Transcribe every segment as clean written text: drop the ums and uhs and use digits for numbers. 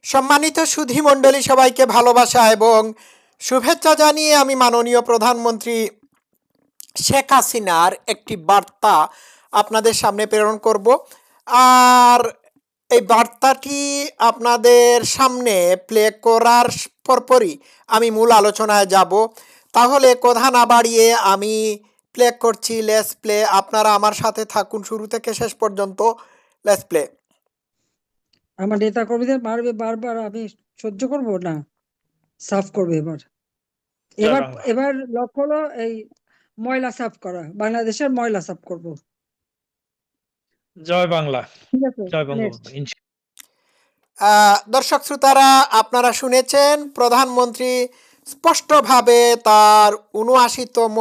সম্মানিত সুধী মণ্ডলী, সবাইকে ভালোবাসা এবং শুভেচ্ছা জানিয়ে আমি মাননীয় প্রধানমন্ত্রী শেখ হাসিনার একটি বার্তা আপনাদের সামনে প্রেরণ করব। আর এই বার্তাটি আপনাদের সামনে প্লে করার পরপরই আমি মূল আলোচনায় যাব। তাহলে কথা না বাড়িয়ে আমি প্লে করছি। Let's play. আপনারা আমার সাথে থাকুন শুরু থেকে শেষ পর্যন্ত। Let's play. আমার নেতা কর্মীদের মারবে বারবার, আমি সহ্য করব না। সাফ করবে এবার। এবার এবার লক্ষ্য হলো এই ময়লা সাফ করা, বাংলাদেশের ময়লা সাফ করব। জয় বাংলা। ঠিক আছে, জয় নেক্সট। বঙ্গবন্ধু। দর্শক শ্রোতারা, আপনারা শুনেছেন প্রধানমন্ত্রী স্পষ্টভাবে তার ৭৯তম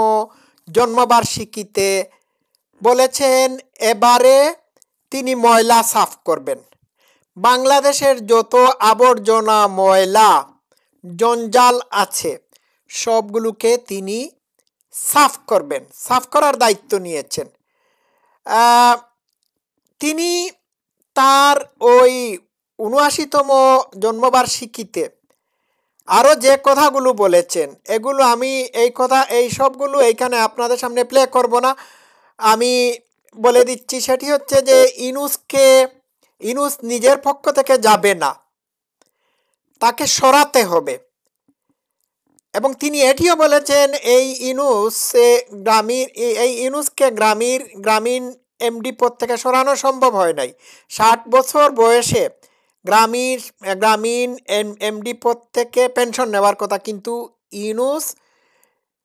জন্মবার্ষিকীতে বলেছেন এবারে তিনি ময়লা সাফ করবেন। বাংলাদেশের যত আবর্জনা, ময়লা, জঞ্জাল আছে সবগুলোকে তিনি সাফ করবেন, সাফ করার দায়িত্ব নিয়েছেন। তিনি তার ওই ৭৯তম জন্মবার্ষিকীতে আরও যে কথাগুলো বলেছেন, এগুলো আমি এই সবগুলো এইখানে আপনাদের সামনে প্লে করব না। আমি বলে দিচ্ছি, সেটি হচ্ছে যে ইনুস নিজের পক্ষ থেকে যাবে না, তাকে সরাতে হবে। এবং তিনি এটিও বলেছেন এই ইনুসকে গ্রামীণ এমডি পদ থেকে সরানো সম্ভব হয় নাই। ৬০ বছর বয়সে গ্রামীণ এমডি পদ থেকে পেনশন নেওয়ার কথা, কিন্তু ইনুস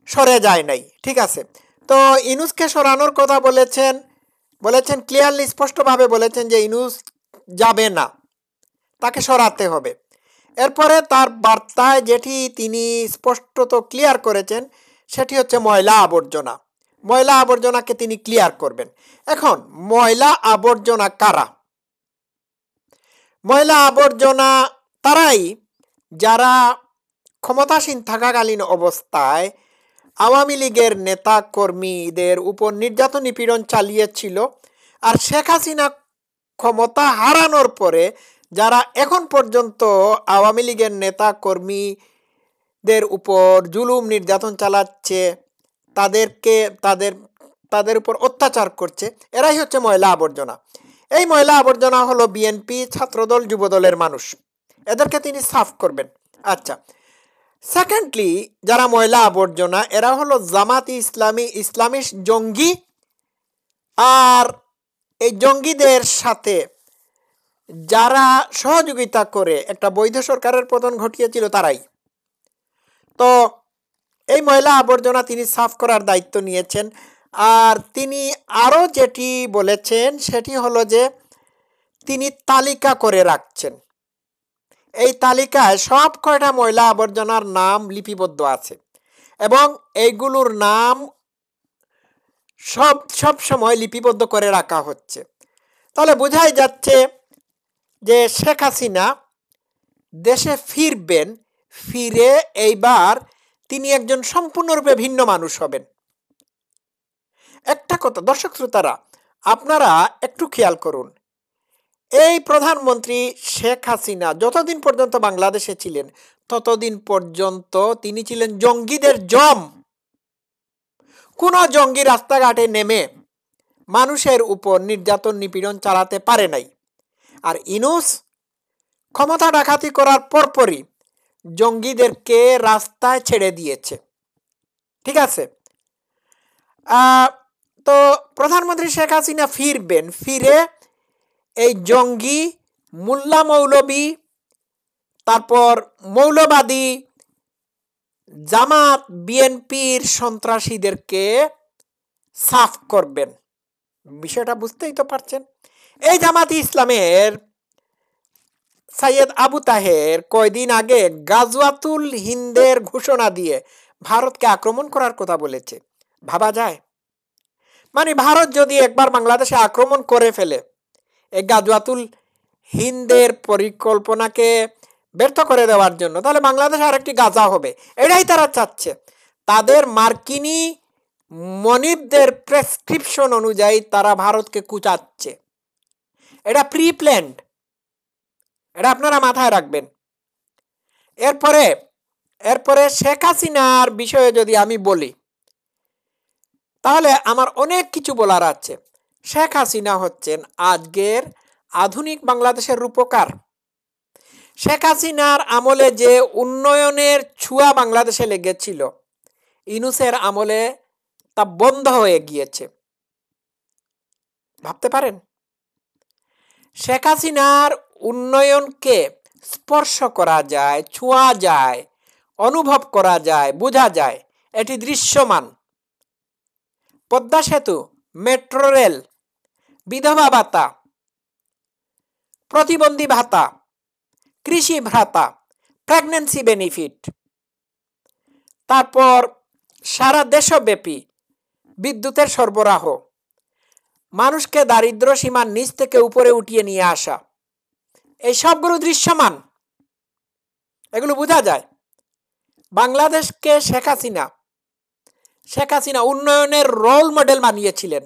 সরে যায় নাই। ঠিক আছে, তো ইনুসকে সরানোর কথা বলেছেন ক্লিয়ারলি, স্পষ্টভাবে বলেছেন যে ইনুস যাবে না, তাকে সরাতে হবে। এরপরে তার বার্তায় যেটি তিনি স্পষ্টত ক্লিয়ার করেছেন সেটি হচ্ছে ময়লা আবর্জনাকে তিনি ক্লিয়ার করবেন। এখন ময়লা আবর্জনা কারা? ময়লা আবর্জনা তারাই যারা ক্ষমতাসীন থাকাকালীন অবস্থায় আওয়ামী লীগের নেতা কর্মীদের উপর নির্যাতন নিপীড়ন চালিয়েছিল, আর শেখ হাসিনা ক্ষমতা হারানোর পরে যারা এখন পর্যন্ত আওয়ামী লীগের নেতা কর্মীদের উপর জুলুম নির্যাতন চালাচ্ছে, তাদের উপর অত্যাচার করছে, এরাই হচ্ছে ময়লা আবর্জনা। এই ময়লা আবর্জনা হলো বিএনপি, ছাত্রদল, যুবদলের মানুষ। এদেরকে তিনি সাফ করবেন। আচ্ছা, সেকেন্ডলি যারা ময়লা আবর্জনা, এরা হলো জামাতি ইসলামিস্ট জঙ্গি, আর এই জঙ্গিদের সাথে যারা সহযোগিতা করে একটা বৈধ সরকারের পতন ঘটিয়েছিল তারাই। তো এই ময়লা আবর্জনা তিনি সাফ করার দায়িত্ব নিয়েছেন। আর তিনি আরও যেটি বলেছেন সেটি হলো যে তিনি তালিকা করে রাখছেন। এই তালিকায় সব কয়টা ময়লা আবর্জনার নাম লিপিবদ্ধ আছে এবং এইগুলোর নাম সব সময় লিপিবদ্ধ করে রাখা হচ্ছে। তাহলে বোঝাই যাচ্ছে যে শেখ হাসিনা দেশে ফিরবেন, ফিরে এইবার তিনি একজন সম্পূর্ণরূপে ভিন্ন মানুষ হবেন। একটা কথা দর্শক শ্রোতারা, আপনারা একটু খেয়াল করুন, এই প্রধানমন্ত্রী শেখ হাসিনা যতদিন পর্যন্ত বাংলাদেশে ছিলেন ততদিন পর্যন্ত তিনি ছিলেন জঙ্গিদের জম। কোনো জঙ্গি রাস্তাঘাটে নেমে মানুষের উপর নির্যাতন নিপীড়ন চালাতে পারে নাই। আর ইনুস ক্ষমতা ডাকাতি করার পরপরই জঙ্গিদেরকে রাস্তায় ছেড়ে দিয়েছে। ঠিক আছে, তো প্রধানমন্ত্রী শেখ হাসিনা ফিরবেন, ফিরে এই জঙ্গি, মোল্লা মৌলবী, তারপর মৌলবাদী, জামাত, বিএনপির সন্ত্রাসীদেরকে সাফ করবেন। বিষয়টা বুঝতেই তো পারছেন। এই জামাতি ইসলামের সৈয়দ আবু তাহের কয়দিন আগে গাজওয়াতুল হিন্দের ঘোষণা দিয়ে ভারতকে আক্রমণ করার কথা বলেছে। ভাবা যায়? মানে ভারত যদি একবার বাংলাদেশে আক্রমণ করে ফেলে, এই গাজওয়াতুল হিন্দের পরিকল্পনাকে ব্যর্থ করে দেওয়ার জন্য, তাহলে বাংলাদেশে আরেকটি গাজা হবে। এটাই তারা চাচ্ছে। তাদের মার্কিনী মনিবদের প্রেসক্রিপশন অনুযায়ী তারা ভারতকে কুচাচ্ছে। এটা প্রি প্ল্যান্ড, এটা আপনারা মাথায় রাখবেন। এরপরে এরপরে শেখ হাসিনার বিষয়ে যদি আমি বলি, তাহলে আমার অনেক কিছু বলার আছে। শেখ হাসিনা হচ্ছেন আজকের আধুনিক বাংলাদেশের রূপকার। শেখ হাসিনার আমলে যে উন্নয়নের ছোঁয়া বাংলাদেশে লেগেছিল, ইউনূসের আমলে তা বন্ধ হয়ে গিয়েছে। ভাবতে পারেন, শেখ হাসিনার উন্নয়নকে স্পর্শ করা যায়, ছোঁয়া যায়, অনুভব করা যায়, বোঝা যায়, এটি দৃশ্যমান। পদ্মা সেতু, মেট্রো রেল, বিধবা ভাতা, প্রতিবন্ধী ভাতা, কৃষি ভাতা, প্রেগন্যান্সি বেনিফিট, তারপর সারা দেশব্যাপী বিদ্যুতের সরবরাহ, মানুষকে দারিদ্র সীমার নিচ থেকে উপরে উঠিয়ে নিয়ে আসা, এই সবগুলো দৃশ্যমান, এগুলো বোঝা যায়। বাংলাদেশকে শেখ হাসিনা উন্নয়নের রোল মডেল বানিয়েছিলেন।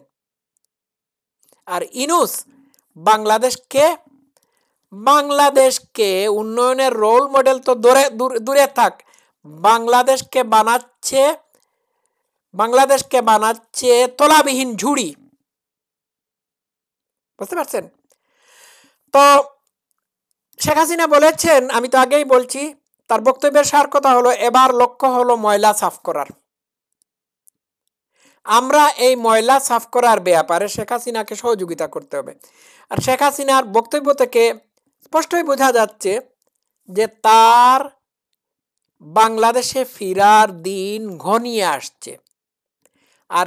আর ইউনূস বাংলাদেশকে উন্নয়নের রোল মডেল তো দূরে থাক, বাংলাদেশকে বানাচ্ছে তলাবিহীন ঝুড়ি। বুঝতে পারছেন? তো শেখ হাসিনা বলেছেন, আমি তো আগেই বলছি, তার বক্তব্যের সার কথা হলো এবার লক্ষ্য হলো ময়লা সাফ করার। আমরা এই ময়লা সাফ করার ব্যাপারে শেখ হাসিনাকে সহযোগিতা করতে হবে। আর শেখ হাসিনার বক্তব্য থেকে স্পষ্টই বোঝা যাচ্ছে যে তার বাংলাদেশে ফেরার দিন ঘনিয়ে আসছে। আর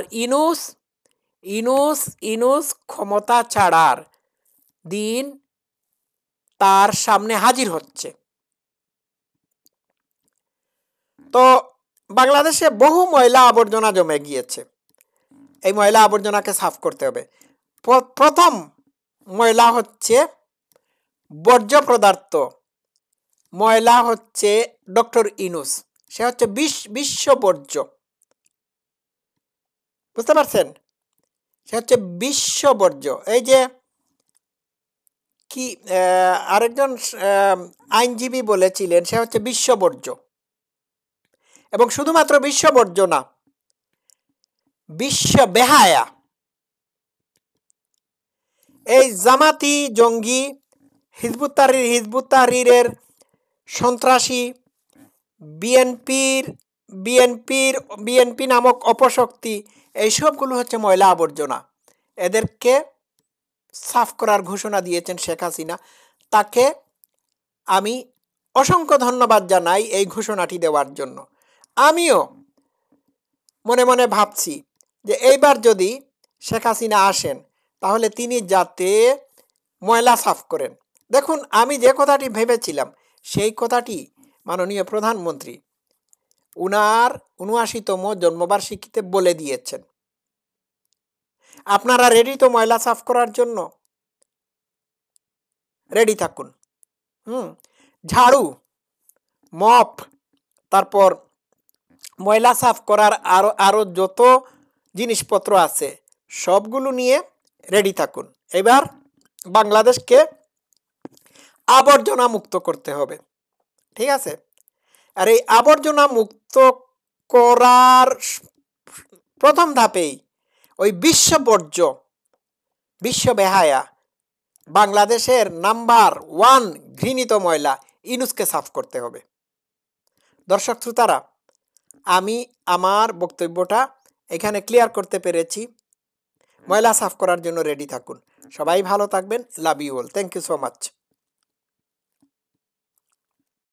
ইউনূস ক্ষমতা ছাড়ার দিন তার সামনে হাজির হচ্ছে। তো বাংলাদেশে বহু ময়লা আবর্জনা জমে গিয়েছে, এই ময়লা আবর্জনাকে সাফ করতে হবে। প্রথম ময়লা হচ্ছে বর্জ্য পদার্থ, ময়লা হচ্ছে ডক্টর ইউনূস, সে হচ্ছে বিশ্ব বর্জ্য। বুঝতে পারছেন? সে হচ্ছে বিশ্ব বর্জ্য। এই যে কি আরেকজন আইনজীবী বলেছিলেন, সে হচ্ছে বিশ্ব বর্জ্য। এবং শুধুমাত্র বিশ্ব বর্জ্য না, বিশ্ব বেহায়া। এই জামাতি জঙ্গি, হিজবুত তাহরীরের সন্ত্রাসী, বিএনপি নামক অপশক্তি, এইসবগুলো হচ্ছে ময়লা আবর্জনা। এদেরকে সাফ করার ঘোষণা দিয়েছেন শেখ হাসিনা। তাকে আমি অসংখ্য ধন্যবাদ জানাই এই ঘোষণাটি দেওয়ার জন্য। আমিও মনে মনে ভাবছি যে এইবার যদি শেখ হাসিনা আসেন, তাহলে তিনি যাতে ময়লা সাফ করেন। দেখুন, আমি যে কথাটি ভেবেছিলাম, সেই কথাটি মাননীয় প্রধানমন্ত্রী উনার ৭৯তম জন্মবার্ষিকীতে বলে দিয়েছেন। আপনারা রেডি তো ময়লা সাফ করার জন্য? রেডি থাকুন। ঝাড়ু, মপ, তারপর ময়লা সাফ করার আরো যত জিনিসপত্র আছে সবগুলো নিয়ে রেডি থাকুন। এবার বাংলাদেশকে আবর্জনা মুক্ত করতে হবে। ঠিক আছে? আর এই আবর্জনা মুক্ত করার প্রথম ধাপেই ওই বিশ্ব বর্জ্য, বিশ্ব বেহায়া, বাংলাদেশের নাম্বার 1 ঘৃণিত ময়লা ইউনূসকে সাফ করতে হবে। দর্শক শ্রোতারা, আমি আমার বক্তব্যটা এখানে ক্লিয়ার করতে পেরেছি। ময়লা সাফ করার জন্য রেডি থাকুন। সবাই ভালো থাকবেন। Love you all. Thank you so much.